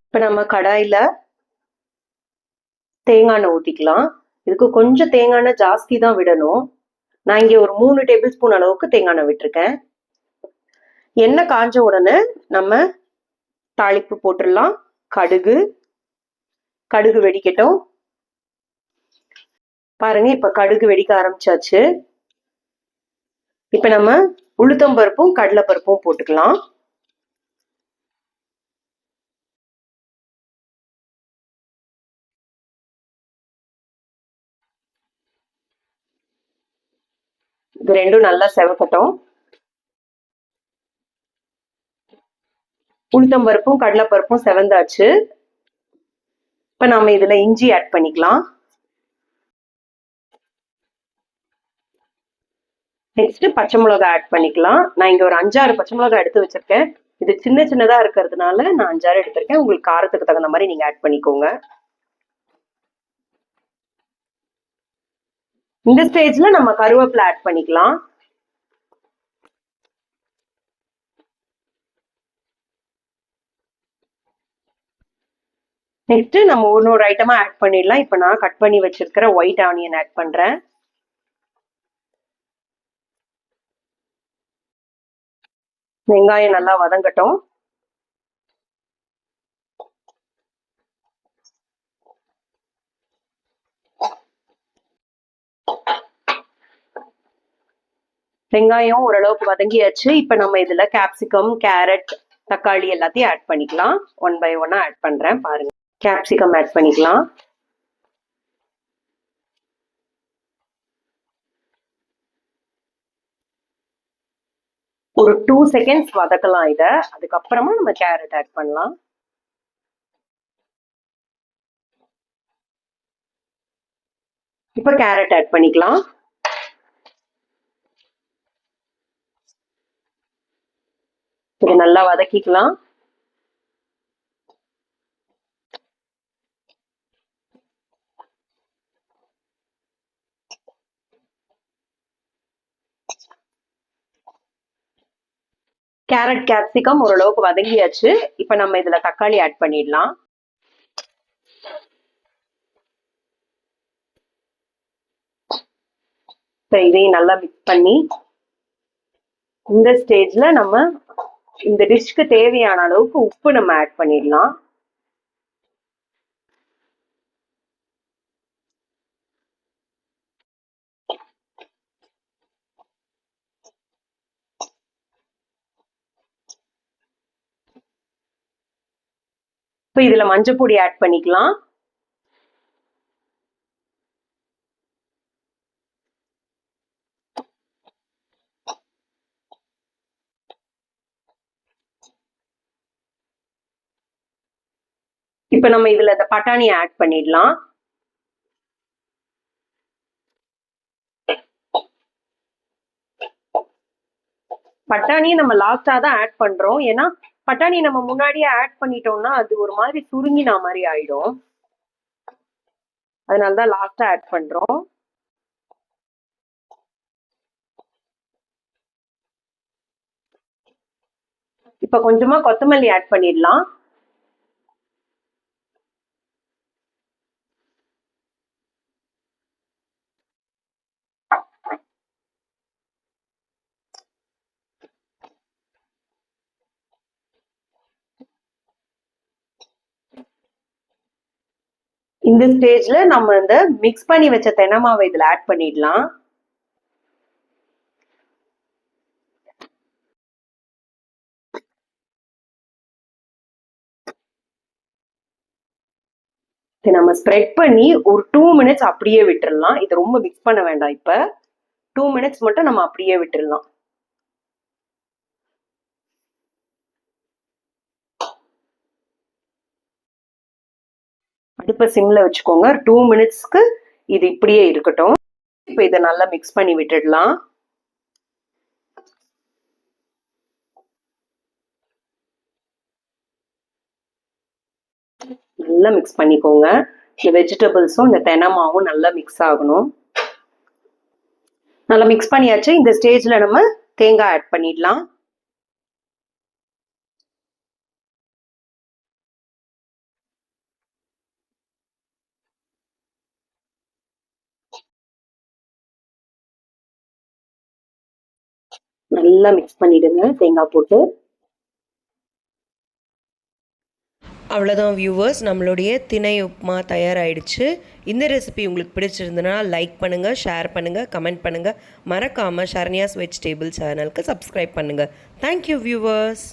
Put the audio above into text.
இப்போ நம்ம கடாயில தேங்காய் எண்ணெய் ஊற்றிக்கலாம். இதுக்கு கொஞ்சம் தேங்காய் எண்ணெய் ஜாஸ்தி தான் விடணும். நான் இங்கே ஒரு 3 டேபிள் ஸ்பூன் அளவுக்கு தேங்காய் எண்ணெய் விட்டுருக்கேன். எண்ணெய் காஞ்ச உடனே நம்ம தாளிப்பு போட்டுடலாம். கடுகு வெடிக்கட்டும். பாருங்க, இப்ப கடுகு வெடிக்க ஆரம்பிச்சாச்சு. இப்ப நம்ம உளுத்தம்பருப்பும் கடலைப்பருப்பும் போட்டுக்கலாம். இது ரெண்டும் நல்லா செவக்கட்டும். உளுத்தம்பருப்பும் கடலைப்பருப்பும் செவந்தாச்சு. இப்ப நாம இதுல இஞ்சி ஆட் பண்ணிக்கலாம். நெக்ஸ்ட் பச்சை மிளகாய் ஆட் பண்ணிக்கலாம். நான் இங்க ஒரு 5-6 பச்சை மிளகாய் எடுத்து வச்சிருக்கேன். இது சின்ன சின்னதா இருக்கிறதுனால நான் 5-6 எடுத்திருக்கேன். உங்களுக்கு காரத்துக்கு தகுந்த மாதிரி நீங்க ஆட் பண்ணிக்கோங்க. இந்த ஸ்டேஜ்ல நம்ம கருவேப்பிலை ஆட் பண்ணிக்கலாம். நெக்ஸ்ட் நம்ம ஒரு ஐட்டமா ஆட் பண்ணிடலாம். இப்ப நான் கட் பண்ணி வச்சிருக்கிற ஒயிட் ஆனியன் ஆட் பண்றேன். வெங்காயம் நல்லா வதங்கட்டும். வெங்காயம் ஓரளவுக்கு வதங்கியாச்சு. இப்ப நம்ம இதுல கேப்சிகம், கேரட், தக்காளி எல்லாத்தையும் ஆட் பண்ணிக்கலாம். 1 by 1 ஆட் பண்றேன். பாருங்க, கேப்சிகம் ஆட் பண்ணிக்கலாம். ஒரு 2 செகண்ட்ஸ் வதக்கலாம் இத. அதுக்கப்புறமா நம்ம கேரட் ஆட் பண்ணலாம். இப்ப கேரட் ஆட் பண்ணிக்கலாம். இது நல்லா வதக்கிக்கலாம். கேரட், கேப்சிகம் ஓரளவுக்கு வதங்கியாச்சு. இப்ப நம்ம இதுல தக்காளி ஆட் பண்ணிடலாம். இதையும் நல்லா மிக்ஸ் பண்ணி இந்த ஸ்டேஜ்ல நம்ம இந்த டிஷ்க்கு தேவையான அளவுக்கு உப்பு நம்ம ஆட் பண்ணிடலாம். இப்போ இதுல மஞ்சள் பொடி ஆட் பண்ணிக்கலாம். இப்ப நம்ம இதுல இந்த பட்டாணியை ஆட் பண்ணிடலாம். பட்டாணியை நம்ம லாஸ்டா தான் ஆட் பண்றோம். ஏன்னா பட்டாணி நம்ம முன்னாடியே ஆட் பண்ணிட்டோம்னா அது ஒரு மாதிரி சுருங்கின மாதிரி ஆயிடும். அதனாலதான் லாஸ்டா ஆட் பண்றோம். இப்ப கொஞ்சமா கொத்தமல்லி ஆட் பண்ணிடலாம். இந்த ஸ்டேஜ்ல நம்ம இந்த மிக்ஸ் பண்ணி வச்ச தென்னை மாவை இதுல ஆட் பண்ணிடலாம். நம்ம ஸ்ப்ரெட் பண்ணி ஒரு 2 மினிட்ஸ் அப்படியே விட்டுறலாம். இது ரொம்ப மிக்ஸ் பண்ண வேண்டாம். இப்ப 2 மினிட்ஸ் மட்டும் நம்ம அப்படியே விட்டுறலாம். அடுப்பை சிம்ல வச்சுக்கோங்க. 2 மினிட்ஸ்க்கு இது இப்படியே இருக்கட்டும். இப்ப இதை நல்லா மிக்ஸ் பண்ணி விட்டுடலாம். நல்லா மிக்ஸ் பண்ணிக்கோங்க. இந்த வெஜிடபிள்ஸும் இந்த தெனமாவும் நல்லா மிக்ஸ் ஆகணும். நல்லா மிக்ஸ் பண்ணியாச்சு. இந்த ஸ்டேஜ்ல நம்ம தேங்காய் ஆட் பண்ணிடலாம். நல்லா மிக்ஸ் பண்ணிடுங்க தேங்காய் போட்டு. அவ்வளோதான் வியூவர்ஸ், நம்மளுடைய திணை உப்புமா தயாராகிடுச்சு. இந்த ரெசிபி உங்களுக்கு பிடிச்சிருந்ததுன்னா லைக் பண்ணுங்கள், ஷேர் பண்ணுங்கள், கமெண்ட் பண்ணுங்கள். மறக்காமல் ஷரண்யாஸ் வெஜிடேபிள் சேனலுக்கு சப்ஸ்கிரைப் பண்ணுங்கள். Thank you viewers.